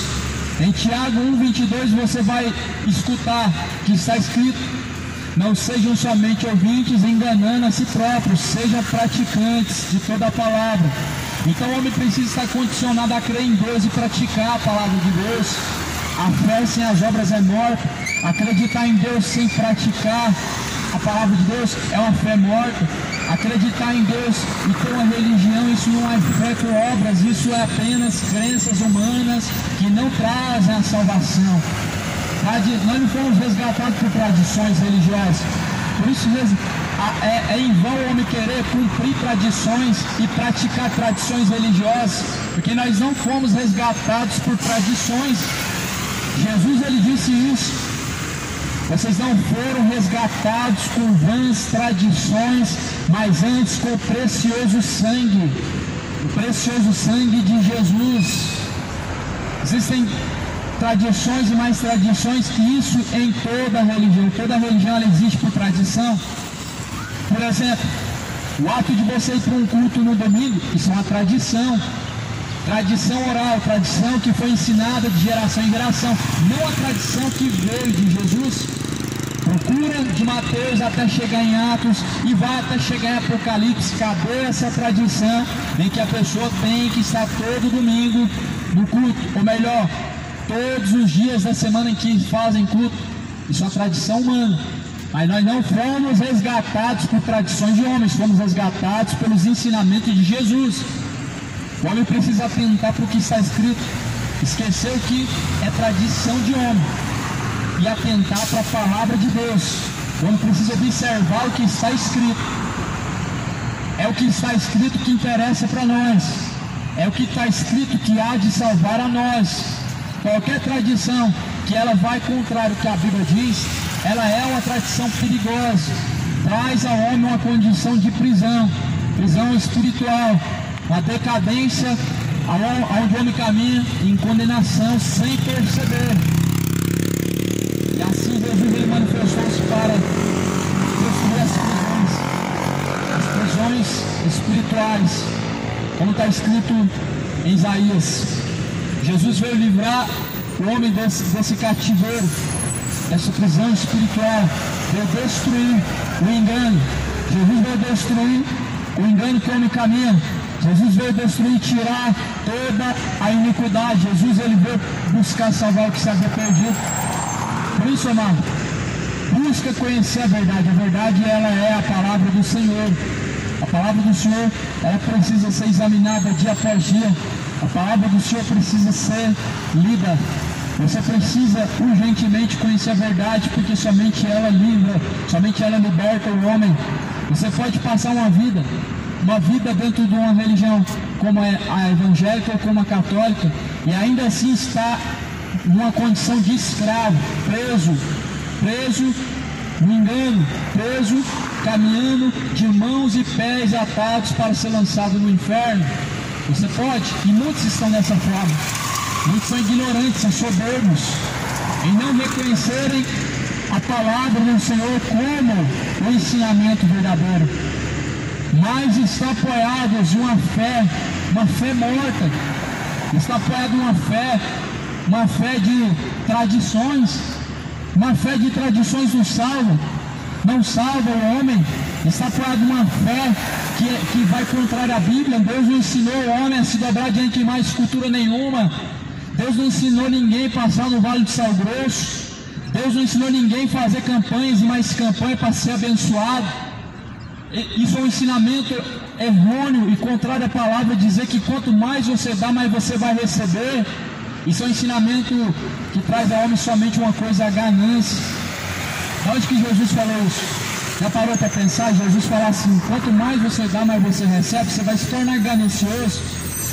Em Tiago 1:22 você vai escutar que está escrito: não sejam somente ouvintes, enganando a si próprios, sejam praticantes de toda a palavra. Então o homem precisa estar condicionado a crer em Deus e praticar a palavra de Deus. A fé sem as obras é morta. Acreditar em Deus sem praticar a palavra de Deus é uma fé morta. Acreditar em Deus e ter uma religião, isso não é fé por obras, isso é apenas crenças humanas que não trazem a salvação. Nós não fomos resgatados por tradições religiosas. Por isso é em vão o homem querer cumprir tradições e praticar tradições religiosas, porque nós não fomos resgatados por tradições. Jesus, ele disse isso: vocês não foram resgatados com vãs tradições, mas antes com o precioso sangue de Jesus. Existem tradições e mais tradições, que isso em toda religião ela existe por tradição. Por exemplo, o ato de você ir para um culto no domingo, isso é uma tradição. Tradição oral, tradição que foi ensinada de geração em geração, não a tradição que veio de Jesus. Procura de Mateus até chegar em Atos e vai até chegar em Apocalipse. Cadê essa tradição em que a pessoa tem que estar todo domingo no culto? Ou melhor, todos os dias da semana em que fazem culto? Isso é uma tradição humana. Mas nós não fomos resgatados por tradições de homens, fomos resgatados pelos ensinamentos de Jesus. O homem precisa atentar para o que está escrito, esquecer o que é tradição de homem e atentar para a palavra de Deus. O homem precisa observar o que está escrito. É o que está escrito que interessa para nós. É o que está escrito que há de salvar a nós. Qualquer tradição que ela vai contrário ao que a Bíblia diz, ela é uma tradição perigosa. Traz ao homem uma condição de prisão espiritual, uma decadência onde o homem caminha em condenação sem perceber. E assim Jesus ele manifestou-se para destruir as prisões espirituais, como está escrito em Isaías. Jesus veio livrar o homem desse cativeiro, dessa prisão espiritual, veio destruir o engano. Jesus veio destruir o engano que o homem caminha. Jesus veio destruir, tirar toda a iniquidade. Jesus ele veio buscar salvar o que se havia perdido. Por isso, amado, busca conhecer a verdade. A verdade, ela é a palavra do Senhor. A palavra do Senhor, ela precisa ser examinada dia após dia. A palavra do Senhor precisa ser lida. Você precisa urgentemente conhecer a verdade, porque somente ela livra, somente ela liberta o homem. Você pode passar uma vida dentro de uma religião como a evangélica ou como a católica, e ainda assim está numa condição de escravo, preso no engano, caminhando de mãos e pés atados para ser lançado no inferno. Você pode, e muitos estão dessa forma. Muitos são ignorantes, são soberbos, em não reconhecerem a palavra do Senhor como o ensinamento verdadeiro, mas estão apoiados em uma fé morta, está apoiado em uma fé de tradições, uma fé de tradições não salva o homem, está apoiado em uma fé que vai contrária à Bíblia. Deus não ensinou o homem a se dobrar diante de mais escultura nenhuma. Deus não ensinou ninguém a passar no Vale de Sal Grosso. Deus não ensinou ninguém a fazer campanhas e mais campanha para ser abençoado. Isso é um ensinamento errôneo e contrário à palavra, dizer que quanto mais você dá, mais você vai receber. Isso é um ensinamento que traz ao homem somente uma coisa, a ganância. Onde que Jesus falou isso? Já parou para pensar? Jesus fala assim: quanto mais você dá, mais você recebe. Você vai se tornar ganancioso,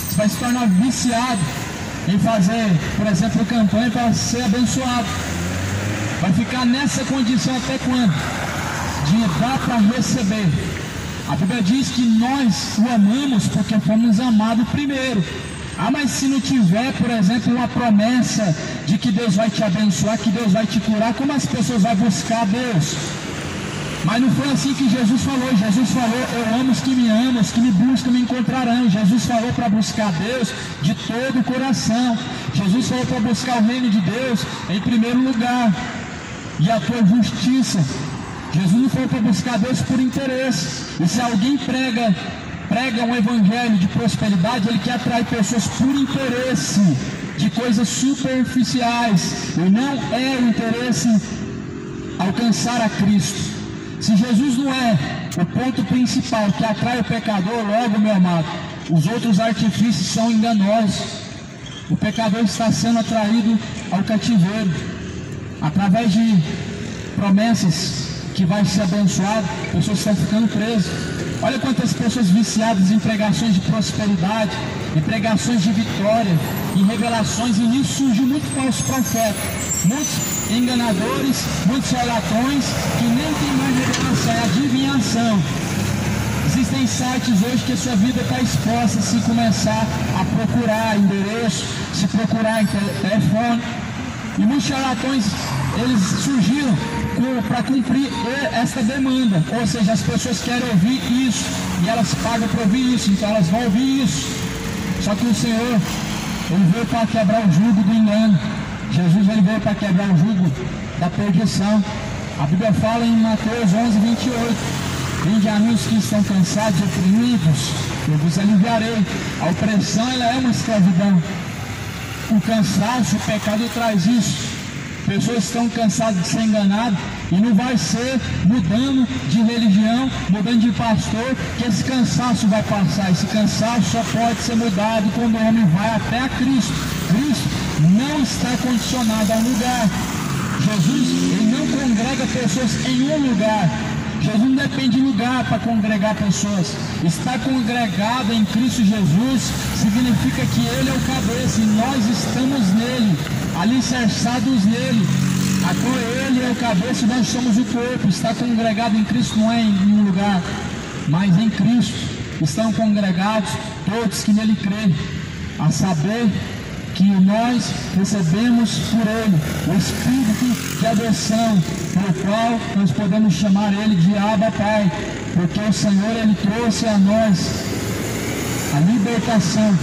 você vai se tornar viciado em fazer, por exemplo, campanha para ser abençoado. Vai ficar nessa condição até quando? De dar para receber. A Bíblia diz que nós o amamos porque fomos amados primeiro. Mas se não tiver, por exemplo, uma promessa de que Deus vai te abençoar, que Deus vai te curar, como as pessoas vão buscar Deus? Mas não foi assim que Jesus falou. Jesus falou: eu amo os que me amam, os que me buscam me encontrarão. Jesus falou para buscar Deus de todo o coração. Jesus falou para buscar o reino de Deus em primeiro lugar, e a tua justiça. Jesus não falou para buscar Deus por interesse. E se alguém prega um evangelho de prosperidade, ele quer atrair pessoas por interesse de coisas superficiais, e não é o interesse alcançar a Cristo. Se Jesus não é o ponto principal que atrai o pecador, logo, meu amado, os outros artifícios são enganosos. O pecador está sendo atraído ao cativeiro através de promessas que vai ser abençoado. Pessoas estão ficando presas. Olha quantas pessoas viciadas em pregações de prosperidade, em pregações de vitória, em revelações, e nisso surgiu muito falso profeta, muitos enganadores, muitos charlatões que nem tem mais revelação, é adivinhação. Existem sites hoje que a sua vida está exposta se começar a procurar endereço, se procurar em telefone. E muitos charlatões, eles surgiram para cumprir esta demanda, ou seja, as pessoas querem ouvir isso e elas pagam para ouvir isso, então elas vão ouvir isso. Só que o Senhor, ele veio para quebrar o jugo do engano. Jesus, ele veio para quebrar o jugo da perdição. A Bíblia fala em Mateus 11:28: vinde a mim os que estão cansados e oprimidos, eu vos aliviarei. A opressão, ela é uma escravidão. O cansaço, o pecado traz isso. Pessoas estão cansadas de ser enganadas, e não vai ser mudando de religião, mudando de pastor, que esse cansaço vai passar. Esse cansaço só pode ser mudado quando o homem vai até a Cristo. Cristo não está condicionado a um lugar. Jesus, ele não congrega pessoas em um lugar. Jesus não depende de lugar para congregar pessoas. Estar congregado em Cristo Jesus significa que Ele é o cabeça e nós estamos nele, alicerçados nele. Agora Ele é o cabeça e nós somos o corpo. Estar congregado em Cristo não é em nenhum lugar, mas em Cristo estão congregados todos que nele creem, a saber que nós recebemos por Ele o Espírito de adoção, pelo qual nós podemos chamar Ele de Abba Pai, porque o Senhor, Ele trouxe a nós a libertação.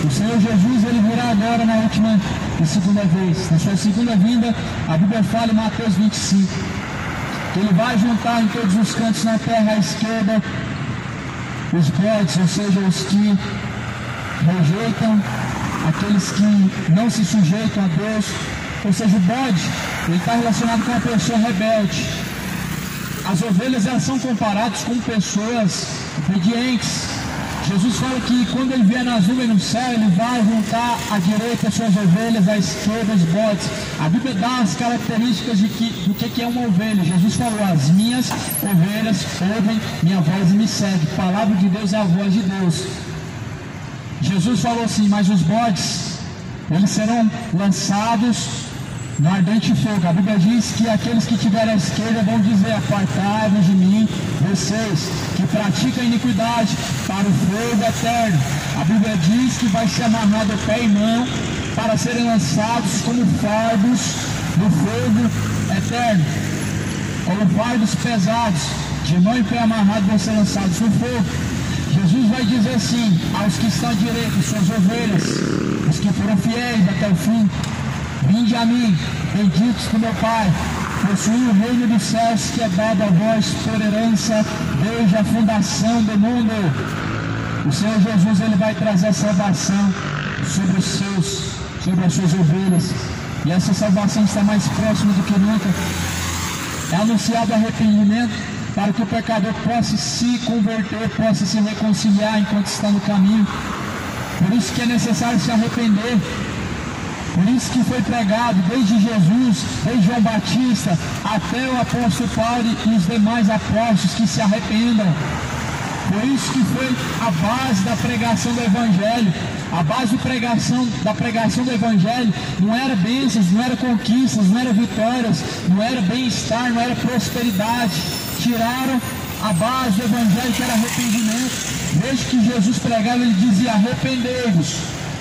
O Senhor Jesus, Ele virá agora na última e segunda vez. Na sua segunda vinda, a Bíblia fala em Mateus 25, que Ele vai juntar em todos os cantos na terra à esquerda os bodes, ou seja, os que rejeitam, aqueles que não se sujeitam a Deus. Ou seja, o bode, ele está relacionado com a pessoa rebelde. As ovelhas, elas são comparadas com pessoas obedientes. Jesus fala que quando ele vier nas nuvens no céu, ele vai juntar à direita as suas ovelhas, à esquerda os bodes. A Bíblia dá as características do que é uma ovelha. Jesus falou: as minhas ovelhas ouvem minha voz e me seguem. A palavra de Deus é a voz de Deus. Jesus falou assim: mas os bodes, eles serão lançados no ardente fogo. A Bíblia diz que aqueles que tiverem à esquerda vão dizer: apartai-vos de mim, vocês que praticam a iniquidade, para o fogo eterno. A Bíblia diz que vai ser amarrado pé e mão para serem lançados como fardos no fogo eterno, como fardos pesados, de mão e pé amarrado vão ser lançados no fogo. Jesus vai dizer assim aos que estão à direita, suas ovelhas, os que foram fiéis até o fim: vinde a mim, benditos do meu Pai, possuí o reino dos céus, que é dado a vós por herança desde a fundação do mundo. O Senhor Jesus, ele vai trazer a salvação sobre as suas ovelhas, e essa salvação está mais próxima do que nunca. É anunciado arrependimento para que o pecador possa se converter, possa se reconciliar enquanto está no caminho. Por isso que é necessário se arrepender. Por isso que foi pregado desde Jesus, desde João Batista, até o apóstolo Paulo e os demais apóstolos que se arrependam. Por isso que foi a base da pregação do Evangelho. A base da pregação do Evangelho não era bênçãos, não era conquistas, não era vitórias, não era bem-estar, não era prosperidade. Tiraram a base do Evangelho, que era arrependimento. Desde que Jesus pregava, ele dizia: arrependei-vos,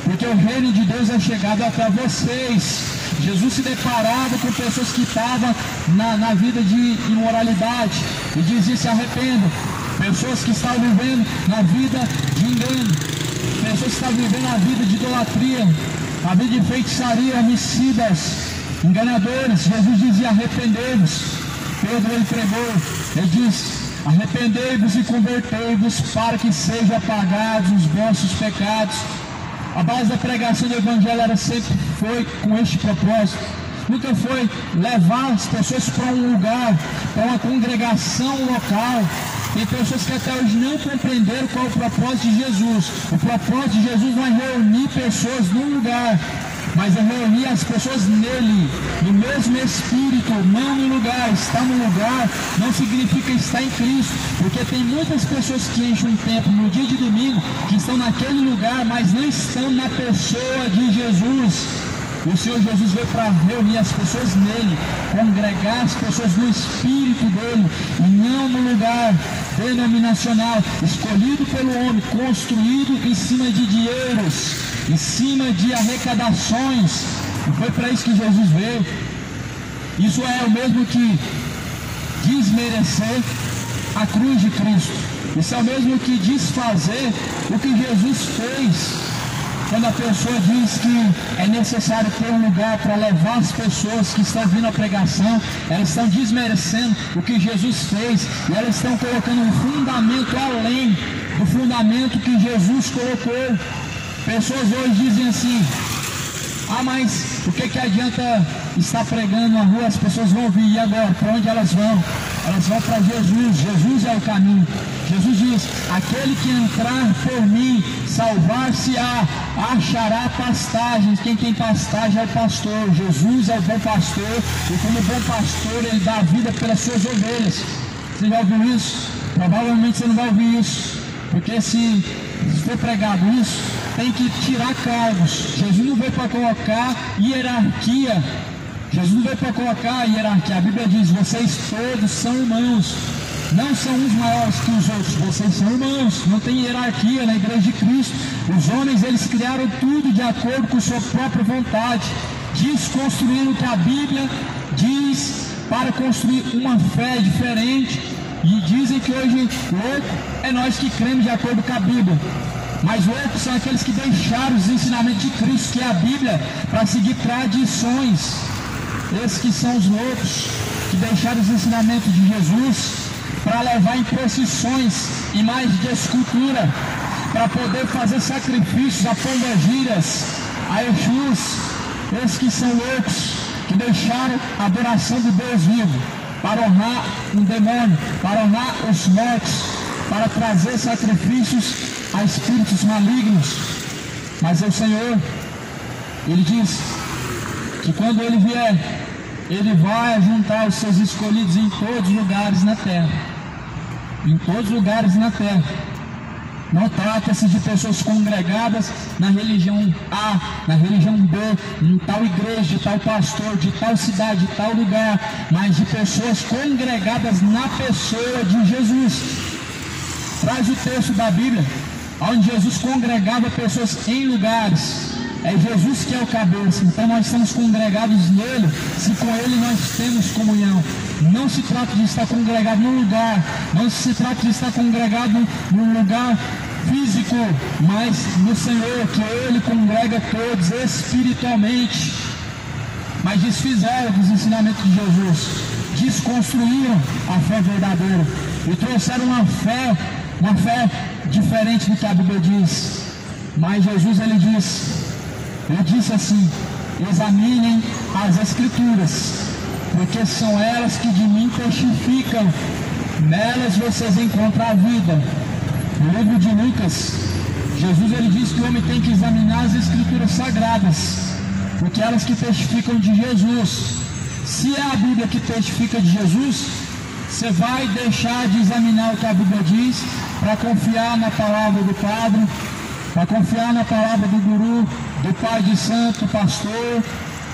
porque o reino de Deus é chegado até vocês. Jesus se deparava com pessoas que estavam na vida de imoralidade e dizia: se arrependam. Pessoas que estavam vivendo na vida de engano, pessoas que estavam vivendo a vida de idolatria, a vida de feitiçaria, homicidas, enganadores. Jesus dizia: arrependei-vos. Pedro, ele pregou, ele diz: arrependei-vos e convertei-vos, para que sejam apagados os vossos pecados. A base da pregação do Evangelho sempre foi com este propósito. Nunca foi levar as pessoas para um lugar, para uma congregação local. Tem pessoas que até hoje não compreenderam qual é o propósito de Jesus. O propósito de Jesus não é reunir pessoas num lugar, mas é reunir as pessoas nele, no mesmo Espírito, não no lugar. Estar no lugar não significa estar em Cristo, porque tem muitas pessoas que enchem um templo no dia de domingo, que estão naquele lugar, mas não estão na pessoa de Jesus. O Senhor Jesus veio para reunir as pessoas nele, congregar as pessoas no Espírito dele, e não no lugar denominacional, escolhido pelo homem, construído em cima de dinheiros, em cima de arrecadações. Não foi para isso que Jesus veio. Isso é o mesmo que desmerecer a cruz de Cristo. Isso é o mesmo que desfazer o que Jesus fez. Quando a pessoa diz que é necessário ter um lugar para levar as pessoas que estão vindo à pregação, elas estão desmerecendo o que Jesus fez, e elas estão colocando um fundamento além do fundamento que Jesus colocou. Pessoas hoje dizem assim: ah, mas o que adianta estar pregando na rua? As pessoas vão vir, e agora? Para onde elas vão? Elas vão para Jesus. Jesus é o caminho. Jesus diz: aquele que entrar por mim, salvar-se-á, achará pastagens. Quem tem pastagem é o pastor. Jesus é o bom pastor, e como bom pastor, ele dá a vida pelas suas ovelhas. Você já ouviu isso? Provavelmente você não vai ouvir isso, porque se for pregado isso, tem que tirar cargos. Jesus não veio para colocar hierarquia. Jesus não veio para colocar hierarquia. A Bíblia diz: vocês todos são irmãos. Não são uns maiores que os outros, vocês são irmãos. Não tem hierarquia na igreja de Cristo. Os homens, eles criaram tudo de acordo com sua própria vontade, desconstruindo o que a Bíblia diz para construir uma fé diferente. E dizem que hoje louco é nós que cremos de acordo com a Bíblia, mas loucos são aqueles que deixaram os ensinamentos de Cristo, que é a Bíblia, para seguir tradições. Esses que são os loucos, que deixaram os ensinamentos de Jesus para levar em procissões, imagens de escultura, para poder fazer sacrifícios a pombagiras, a Exus. Esses que são loucos, que deixaram a adoração do Deus vivo para honrar um demônio, para honrar os mortos, para trazer sacrifícios a espíritos malignos. Mas o Senhor, ele diz que quando ele vier, ele vai juntar os seus escolhidos em todos os lugares na terra. Em todos os lugares na terra. Não trata-se de pessoas congregadas na religião A, na religião B, em tal igreja, de tal pastor, de tal cidade, de tal lugar, mas de pessoas congregadas na pessoa de Jesus. Traz o texto da Bíblia, onde Jesus congregava pessoas em lugares. É Jesus que é o cabeça, então nós estamos congregados nele, se com ele nós temos comunhão. Não se trata de estar congregado num lugar, não se trata de estar congregado num lugar físico, mas no Senhor, que ele congrega todos espiritualmente. Mas desfizeram dos ensinamentos de Jesus, desconstruíram a fé verdadeira e trouxeram uma fé diferente do que a Bíblia diz. Mas Jesus ele disse assim: examinem as Escrituras, porque são elas que de mim testificam, nelas vocês encontram a vida. No livro de Lucas, Jesus ele diz que o homem tem que examinar as Escrituras sagradas, porque elas que testificam de Jesus. Se é a Bíblia que testifica de Jesus, você vai deixar de examinar o que a Bíblia diz para confiar na palavra do padre, para confiar na palavra do guru, do pai de santo, pastor,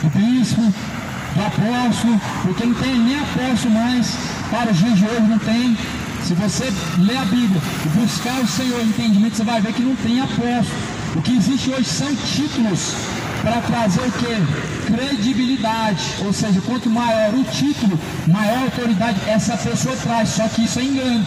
do bispo, do apóstolo, porque não tem nem apóstolo mais, para os dias de hoje não tem. Se você ler a Bíblia e buscar o Senhor em entendimento, você vai ver que não tem apóstolo. O que existe hoje são títulos para trazer o que? Credibilidade. Ou seja, quanto maior o título, maior autoridade essa pessoa traz. Só que isso é engano.